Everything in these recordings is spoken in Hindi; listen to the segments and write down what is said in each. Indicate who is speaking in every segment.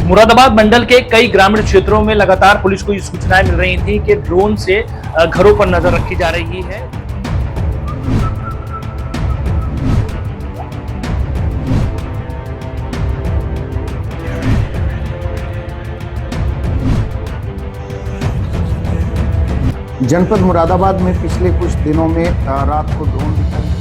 Speaker 1: मुरादाबाद मंडल के कई ग्रामीण क्षेत्रों में लगातार पुलिस को ये सूचनाएं मिल रही थी कि ड्रोन से घरों पर नजर रखी जा रही है।
Speaker 2: जनपद मुरादाबाद में पिछले कुछ दिनों में रात को ड्रोन दिखाई।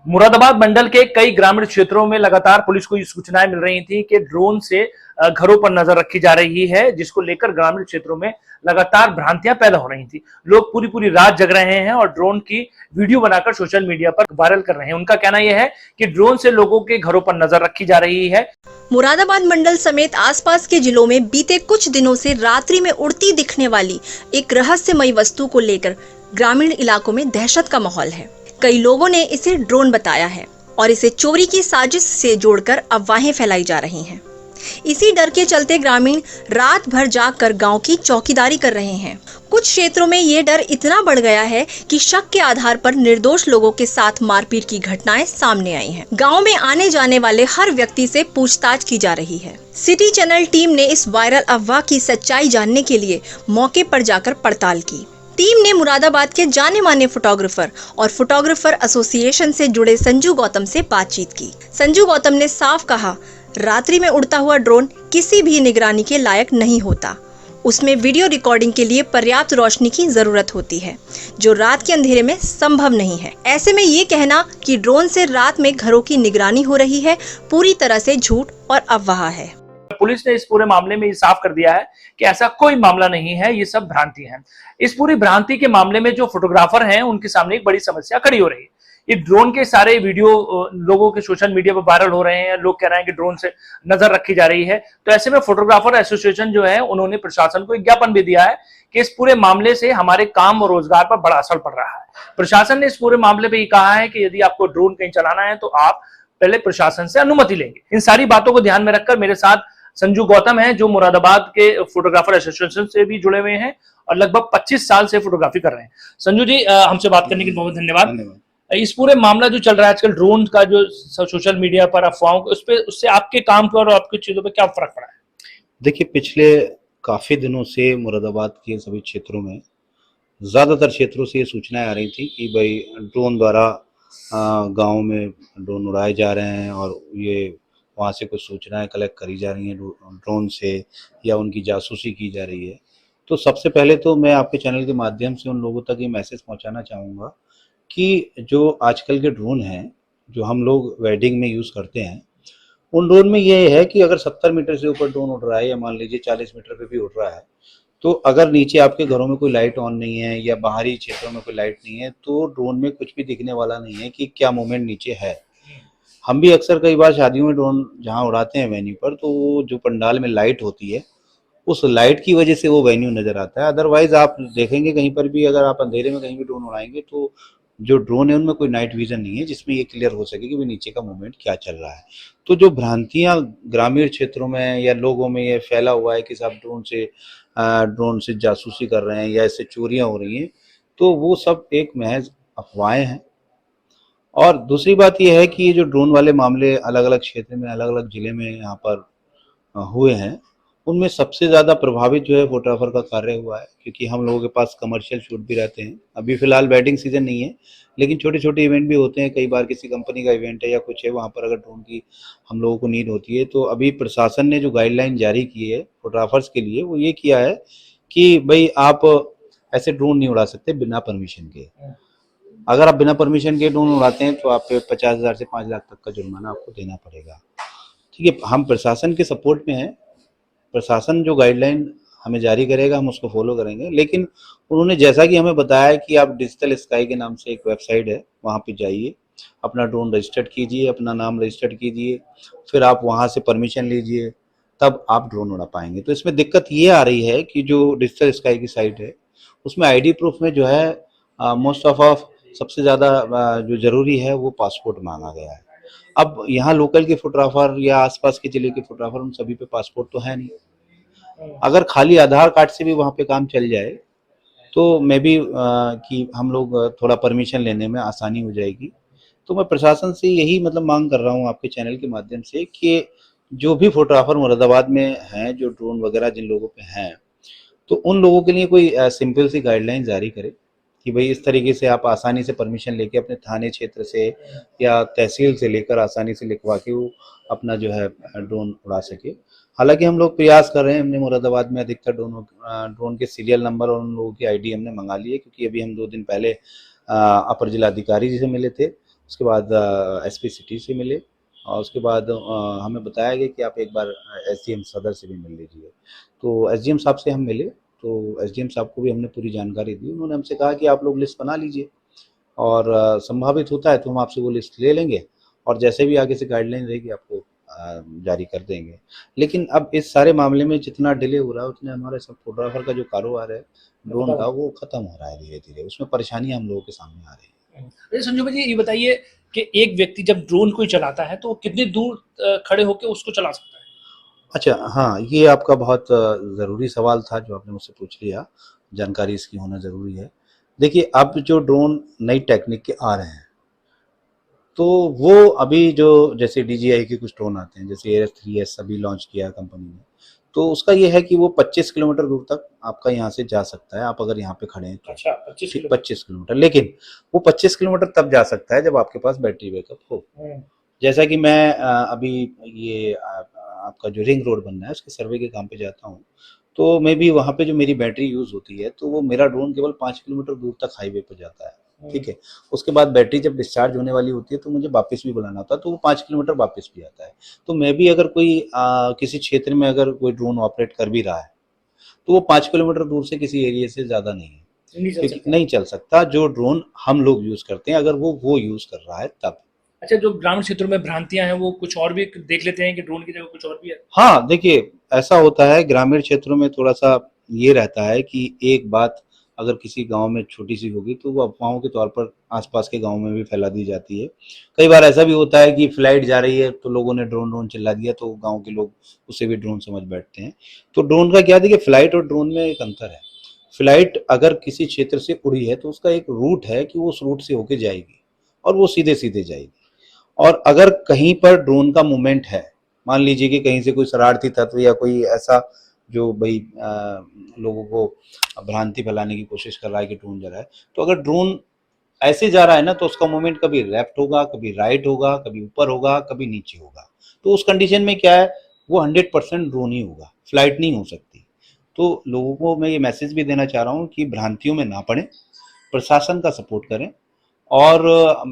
Speaker 1: मुरादाबाद मंडल के कई ग्रामीण क्षेत्रों में लगातार पुलिस को ये सूचनाएं मिल रही थी कि ड्रोन से घरों पर नजर रखी जा रही है, जिसको लेकर ग्रामीण क्षेत्रों में लगातार भ्रांतियां पैदा हो रही थी। लोग पूरी पूरी रात जग रहे हैं और ड्रोन की वीडियो बनाकर सोशल मीडिया पर वायरल कर रहे हैं। उनका कहना यह है कि ड्रोन से लोगों के घरों पर नजर रखी जा रही है।
Speaker 3: मुरादाबाद मंडल समेत आसपास के जिलों में बीते कुछ दिनों से रात्रि में उड़ती दिखने वाली एक रहस्यमयी वस्तु को लेकर ग्रामीण इलाकों में दहशत का माहौल है। कई लोगों ने इसे ड्रोन बताया है और इसे चोरी की साजिश से जोड़कर अफवाहें फैलाई जा रही हैं। इसी डर के चलते ग्रामीण रात भर जागकर गांव की चौकीदारी कर रहे हैं। कुछ क्षेत्रों में ये डर इतना बढ़ गया है कि शक के आधार पर निर्दोष लोगों के साथ मारपीट की घटनाएं सामने आई हैं। गांव में आने जाने वाले हर व्यक्ति से पूछताछ की जा रही है। सिटी चैनल टीम ने इस वायरल अफवाह की सच्चाई जानने के लिए मौके पर जाकर पड़ताल की। टीम ने मुरादाबाद के जाने माने फोटोग्राफर और फोटोग्राफर एसोसिएशन से जुड़े संजू गौतम से बातचीत की। संजू गौतम ने साफ कहा, रात्रि में उड़ता हुआ ड्रोन किसी भी निगरानी के लायक नहीं होता। उसमें वीडियो रिकॉर्डिंग के लिए पर्याप्त रोशनी की जरूरत होती है, जो रात के अंधेरे में संभव नहीं है। ऐसे में ये कहना कि ड्रोन से रात में घरों की निगरानी हो रही है, पूरी तरह से झूठ और अफवाह है।
Speaker 1: पुलिस ने इस पूरे मामले में ये साफ कर दिया है कि ऐसा कोई मामला नहीं है, ये सब भ्रांति है। इस पूरी भ्रांति के मामले में जो फोटोग्राफर हैं उनके सामने एक बड़ी समस्या खड़ी हो रही है। ये ड्रोन के सारे वीडियो लोगों के सोशल मीडिया पर वायरल हो रहे हैं। लोग कह रहे हैं कि ड्रोन से नजर रखी जा रही है। तो ऐसे में फोटोग्राफर एसोसिएशन जो है उन्होंने प्रशासन को एक ज्ञापन भी दिया है कि इस पूरे मामले से हमारे काम और रोजगार पर बड़ा असर पड़ रहा है। प्रशासन ने इस पूरे मामले पर ये कहा है कि यदि आपको ड्रोन कहीं चलाना है तो आप पहले प्रशासन से अनुमति लेंगे। इन सारी बातों को ध्यान में रखकर मेरे साथ संजू गौतम हैं, जो मुरादाबाद के फोटोग्राफर एसोसिएशन से भी जुड़े हुए हैं और लगभग 25 साल से फोटोग्राफी कर रहे हैं। संजू जी, हमसे बात करने के लिए बहुत धन्यवाद। इस पूरे मामला जो चल रहा है आजकल ड्रोन का, जो सोशल मीडिया पर अफवाहों को, उससे आपके काम पर और आपकी चीजों पर क्या फर्क पड़ा है?
Speaker 4: देखिए, पिछले काफी दिनों से मुरादाबाद के सभी क्षेत्रों में, ज्यादातर क्षेत्रों से ये सूचनाएं आ रही थी कि भाई ड्रोन द्वारा गांव में ड्रोन उड़ाए जा रहे हैं और ये वहाँ से कुछ सूचनाएं कलेक्ट करी जा रही हैं ड्रोन से, या उनकी जासूसी की जा रही है। तो सबसे पहले तो मैं आपके चैनल के माध्यम से उन लोगों तक ये मैसेज पहुंचाना चाहूँगा कि जो आजकल के ड्रोन हैं, जो हम लोग वेडिंग में यूज़ करते हैं, उन ड्रोन में ये है कि अगर 70 मीटर से ऊपर ड्रोन उड़ रहा है, या मान लीजिए 40 मीटर पे भी उड़ रहा है, तो अगर नीचे आपके घरों में कोई लाइट ऑन नहीं है या बाहरी क्षेत्रों में कोई लाइट नहीं है, तो ड्रोन में कुछ भी दिखने वाला नहीं है कि क्या मूवमेंट नीचे है। हम भी अक्सर कई बार शादियों में ड्रोन जहाँ उड़ाते हैं वेन्यू पर, तो जो पंडाल में लाइट होती है, उस लाइट की वजह से वो वेन्यू नज़र आता है। अदरवाइज आप देखेंगे कहीं पर भी, अगर आप अंधेरे में कहीं भी ड्रोन उड़ाएंगे तो जो ड्रोन है उनमें कोई नाइट विजन नहीं है जिसमें ये क्लियर हो सके कि वो नीचे का मूवमेंट क्या चल रहा है। तो जो भ्रांतियाँ ग्रामीण क्षेत्रों में या लोगों में ये फैला हुआ है कि साहब ड्रोन से जासूसी कर रहे हैं या इससे चोरियाँ हो रही हैं, तो वो सब एक महज अफवाहें हैं। और दूसरी बात यह है कि ये जो ड्रोन वाले मामले अलग अलग क्षेत्र में, अलग अलग जिले में यहाँ पर हुए हैं, उनमें सबसे ज़्यादा प्रभावित जो है फोटोग्राफर का कार्य हुआ है, क्योंकि हम लोगों के पास कमर्शियल शूट भी रहते हैं। अभी फ़िलहाल वेडिंग सीजन नहीं है, लेकिन छोटे छोटे इवेंट भी होते हैं। कई बार किसी कंपनी का इवेंट है या कुछ है, वहाँ पर अगर ड्रोन की हम लोगों को नीड होती है, तो अभी प्रशासन ने जो गाइडलाइन जारी की है फोटोग्राफर्स के लिए, वो ये किया है कि भाई आप ऐसे ड्रोन नहीं उड़ा सकते बिना परमिशन के। अगर आप बिना परमिशन के ड्रोन उड़ाते हैं तो आप पे 50,000 से 5 लाख तक का जुर्माना आपको देना पड़ेगा। ठीक है, हम प्रशासन के सपोर्ट में हैं। प्रशासन जो गाइडलाइन हमें जारी करेगा हम उसको फॉलो करेंगे। लेकिन उन्होंने जैसा कि हमें बताया कि आप डिजिटल स्काई के नाम से एक वेबसाइट है, वहाँ पे जाइए, अपना ड्रोन रजिस्टर्ड कीजिए, अपना नाम रजिस्टर्ड कीजिए, फिर आप वहाँ से परमिशन लीजिए, तब आप ड्रोन उड़ा पाएंगे। तो इसमें दिक्कत ये आ रही है कि जो डिजिटल स्काई की साइट है उसमें आईडी प्रूफ में जो है मोस्ट ऑफ सबसे ज़्यादा जो ज़रूरी है वो पासपोर्ट मांगा गया है। अब यहाँ लोकल के फोटोग्राफर या आसपास के ज़िले के फोटोग्राफर, उन सभी पे पासपोर्ट तो है नहीं। अगर खाली आधार कार्ड से भी वहाँ पे काम चल जाए तो मे बी कि हम लोग थोड़ा परमिशन लेने में आसानी हो जाएगी। तो मैं प्रशासन से यही मतलब मांग कर रहा हूँ आपके चैनल के माध्यम से कि जो भी फोटोग्राफर मुरादाबाद में हैं, जो ड्रोन वगैरह जिन लोगों पे हैं, तो उन लोगों के लिए कोई सिंपल सी गाइडलाइन जारी करे कि भाई इस तरीके से आप आसानी से परमिशन लेके अपने थाने क्षेत्र से या तहसील से लेकर आसानी से लिखवा के वो अपना जो है ड्रोन उड़ा सके। हालांकि हम लोग प्रयास कर रहे हैं, हमने मुरादाबाद में अधिकतर ड्रोन के सीरियल नंबर और उन लोगों की आईडी हमने मंगा ली है, क्योंकि अभी हम 2 दिन पहले अपर जिलाधिकारी जी से मिले थे, उसके बाद एसपी सिटी से मिले और उसके बाद हमें बताया गया कि आप एक बार एसडीएम सदर से भी मिल लीजिए। तो एसडीएम साहब से हम मिले, तो एसडीएम साहब को भी हमने पूरी जानकारी दी। उन्होंने हमसे कहा कि आप लोग लिस्ट बना लीजिए और संभावित होता है तो हम आपसे वो लिस्ट ले लेंगे और जैसे भी आगे से गाइडलाइन रहेगी आपको जारी कर देंगे। लेकिन अब इस सारे मामले में जितना डिले हो रहा है उतने हमारे सब फोटोग्राफर का जो कारोबार है ड्रोन का, वो खत्म हो रहा है धीरे धीरे। उसमें परेशानियां हम लोगों के सामने आ रही हैं।
Speaker 1: अरे संजू भाई जी, ये बताइए कि एक व्यक्ति जब ड्रोन कोई चलाता है तो वो कितनी दूर खड़े होकर उसको चला सकता है?
Speaker 4: अच्छा, हाँ, ये आपका बहुत ज़रूरी सवाल था जो आपने मुझसे पूछ लिया, जानकारी इसकी होना ज़रूरी है। देखिए, अब जो ड्रोन नई टेक्निक के आ रहे हैं, तो वो अभी जो जैसे DJI के कुछ ड्रोन आते हैं, जैसे एयर 3S अभी लॉन्च किया है कंपनी ने, तो उसका ये है कि वो 25 किलोमीटर दूर तक आपका यहाँ से जा सकता है, आप अगर यहाँ पे खड़े हैं तो।
Speaker 1: अच्छा, 25
Speaker 4: ठीक,
Speaker 1: किलोमीटर।
Speaker 4: 25 किलोमीटर, लेकिन वो 25 किलोमीटर तब जा सकता है जब आपके पास बैटरी बैकअप हो। जैसा कि मैं अभी ये आपका जो रिंग रोड बनना है उसके सर्वे के काम पे जाता हूँ, तो मैं भी वहाँ पे जो मेरी बैटरी यूज़ होती है तो वो मेरा ड्रोन केवल 5 किलोमीटर दूर तक हाईवे पे जाता है, ठीक है। उसके बाद बैटरी जब डिस्चार्ज होने वाली होती है तो मुझे वापस भी बुलाना होता है, तो वो 5 किलोमीटर वापस भी आता है। तो मैं भी अगर कोई किसी क्षेत्र में अगर कोई ड्रोन ऑपरेट कर भी रहा है तो वो 5 किलोमीटर दूर से किसी एरिया से ज़्यादा नहीं है, क्योंकि नहीं चल सकता। जो ड्रोन हम लोग यूज़ करते हैं अगर वो यूज़ कर रहा है तब।
Speaker 1: अच्छा, जो ग्रामीण क्षेत्रों में भ्रांतियां हैं वो कुछ और भी देख लेते हैं कि ड्रोन की जगह कुछ और भी है?
Speaker 4: हाँ, देखिए, ऐसा होता है ग्रामीण क्षेत्रों में, थोड़ा-सा ये रहता है कि एक बात अगर किसी गाँव में छोटी-सी होगी तो वो अफ़वाहों के तौर पर आस-पास के गाँव में भी फैला दी जाती है। कई बार ऐसा भी होता है कि फ्लाइट जा रही है तो लोगों ने ड्रोन चिल्ला दिया तो गाँव के लोग उसे भी ड्रोन समझ बैठते हैं। तो ड्रोन का क्या, देखिए, फ्लाइट और ड्रोन में एक अंतर है। फ्लाइट अगर किसी क्षेत्र से उड़ी है तो उसका एक रूट है कि वो उस रूट से होके जाएगी और वो सीधे-सीधे जाएगी। और अगर कहीं पर ड्रोन का मूवमेंट है, मान लीजिए कि कहीं से कोई शरारती तत्व या कोई ऐसा जो भाई लोगों को भ्रांति फैलाने की कोशिश कर रहा है कि ड्रोन जा रहा है, तो अगर ड्रोन ऐसे जा रहा है ना तो उसका मूवमेंट कभी लेफ्ट होगा, कभी राइट होगा, कभी ऊपर होगा, कभी नीचे होगा। तो उस कंडीशन में क्या है, वो 100% ड्रोन ही होगा, फ्लाइट नहीं हो सकती। तो लोगों को मैं ये मैसेज भी देना चाह रहा हूँ कि भ्रांतियों में ना पड़ें, प्रशासन का सपोर्ट करें और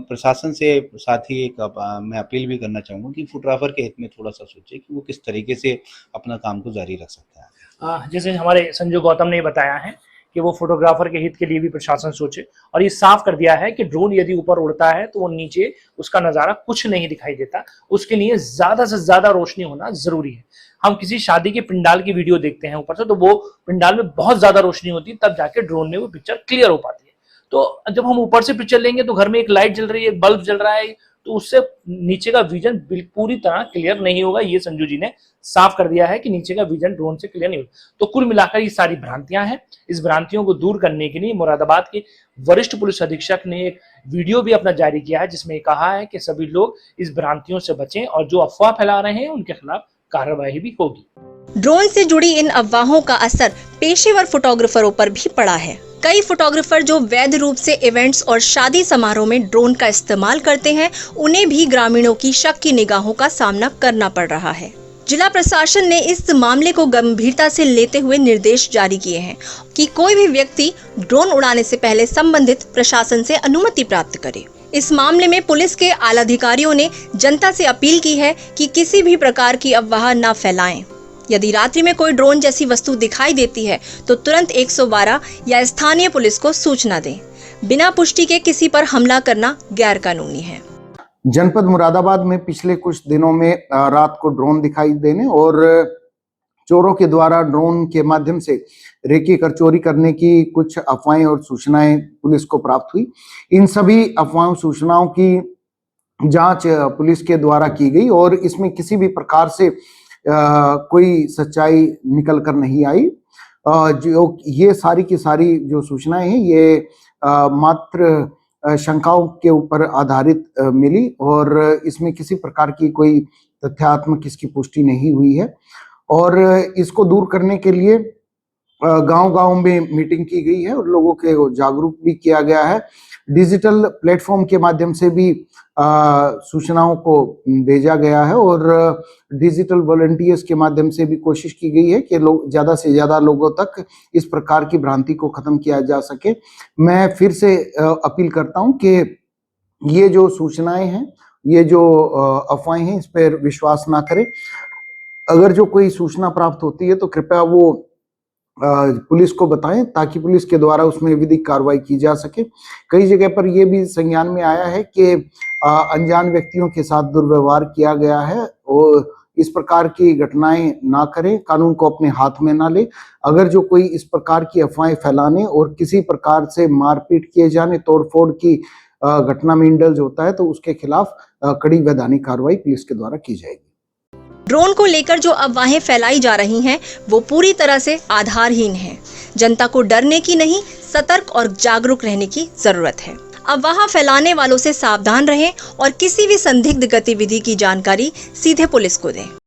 Speaker 4: प्रशासन से साथ ही एक मैं अपील भी करना चाहूँगा कि फोटोग्राफर के हित में थोड़ा-सा सोचे कि वो किस तरीके से अपना काम को जारी रख सकता है।
Speaker 1: जैसे हमारे संजू गौतम ने बताया है कि वो फोटोग्राफर के हित के लिए भी प्रशासन सोचे और ये साफ कर दिया है कि ड्रोन यदि ऊपर उड़ता है तो वो नीचे उसका नज़ारा कुछ नहीं दिखाई देता, उसके लिए ज़्यादा से ज़्यादा रोशनी होना ज़रूरी है। हम किसी शादी के पंडाल की वीडियो देखते हैं ऊपर से, तो वो पंडाल में बहुत ज़्यादा रोशनी होती है, तब जाके ड्रोन में वो पिक्चर क्लियर हो पाती है। तो जब हम ऊपर से पिक्चर लेंगे तो घर में एक लाइट जल रही है, एक बल्ब जल रहा है, तो उससे नीचे का विजन पूरी तरह क्लियर नहीं होगा। ये संजू जी ने साफ कर दिया है कि नीचे का विजन ड्रोन से क्लियर नहीं होगा। तो कुल मिलाकर ये सारी भ्रांतियां हैं। इस भ्रांतियों को दूर करने के लिए मुरादाबाद के वरिष्ठ पुलिस अधीक्षक ने एक वीडियो भी अपना जारी किया है, जिसमें कहा है कि सभी लोग इस भ्रांतियों से बचें और जो अफवाह फैला रहे हैं उनके खिलाफ कार्रवाई भी होगी।
Speaker 3: ड्रोन से जुड़ी इन अफवाहों का असर पेशेवर फोटोग्राफरों पर भी पड़ा है। कई फोटोग्राफर जो वैध रूप से इवेंट्स और शादी समारोह में ड्रोन का इस्तेमाल करते हैं, उन्हें भी ग्रामीणों की शक की निगाहों का सामना करना पड़ रहा है। जिला प्रशासन ने इस मामले को गंभीरता से लेते हुए निर्देश जारी किए हैं कि कोई भी व्यक्ति ड्रोन उड़ाने से पहले संबंधित प्रशासन से अनुमति प्राप्त करे। इस मामले में पुलिस के आला अधिकारियों ने जनता से अपील की है कि किसी भी प्रकार की अफवाह न फैलाएं। यदि रात्रि में कोई ड्रोन जैसी वस्तु दिखाई देती है तो तुरंत 112 या स्थानीय पुलिस को सूचना दें। बिना पुष्टि के किसी पर हमला करना गैर कानूनी है।
Speaker 2: जनपद मुरादाबाद में पिछले कुछ दिनों में रात को ड्रोन दिखाई देने और चोरों के द्वारा ड्रोन के माध्यम से रेकी कर चोरी करने की कुछ अफवाहें और सूचनाएं पुलिस को प्राप्त हुई। इन सभी अफवाहों सूचनाओं की जांच पुलिस के द्वारा की गई और इसमें किसी भी प्रकार से कोई सच्चाई निकल कर नहीं आई। जो ये सारी की सारी जो सूचनाएं हैं ये मात्र शंकाओं के ऊपर आधारित मिली और इसमें किसी प्रकार की कोई तथ्यात्मक इसकी पुष्टि नहीं हुई है। और इसको दूर करने के लिए गांव-गांव में मीटिंग की गई है और लोगों को जागरूक भी किया गया है। डिजिटल प्लेटफॉर्म के माध्यम से भी सूचनाओं को भेजा गया है और डिजिटल वॉलंटियर्स के माध्यम से भी कोशिश की गई है कि लोग ज़्यादा से ज़्यादा लोगों तक इस प्रकार की भ्रांति को खत्म किया जा सके। मैं फिर से अपील करता हूं कि ये जो सूचनाएं हैं, ये जो अफवाहें हैं, इस पर विश्वास ना करें। अगर जो कोई सूचना प्राप्त होती है तो कृपया वो पुलिस को बताएं ताकि पुलिस के द्वारा उसमें विधिक कार्रवाई की जा सके। कई जगह पर यह भी संज्ञान में आया है कि अनजान व्यक्तियों के साथ दुर्व्यवहार किया गया है और इस प्रकार की घटनाएं ना करें, कानून को अपने हाथ में ना ले। अगर जो कोई इस प्रकार की अफवाहें फैलाने और किसी प्रकार से मारपीट किए जाने, तोड़फोड़ की घटना में इंडल्ज होता है तो उसके खिलाफ कड़ी वैधानिक कार्रवाई पुलिस के द्वारा की जाएगी।
Speaker 3: ड्रोन को लेकर जो अफवाहें फैलाई जा रही हैं वो पूरी तरह से आधारहीन हैं। जनता को डरने की नहीं, सतर्क और जागरूक रहने की जरूरत है। अफवाह फैलाने वालों से सावधान रहें और किसी भी संदिग्ध गतिविधि की जानकारी सीधे पुलिस को दें।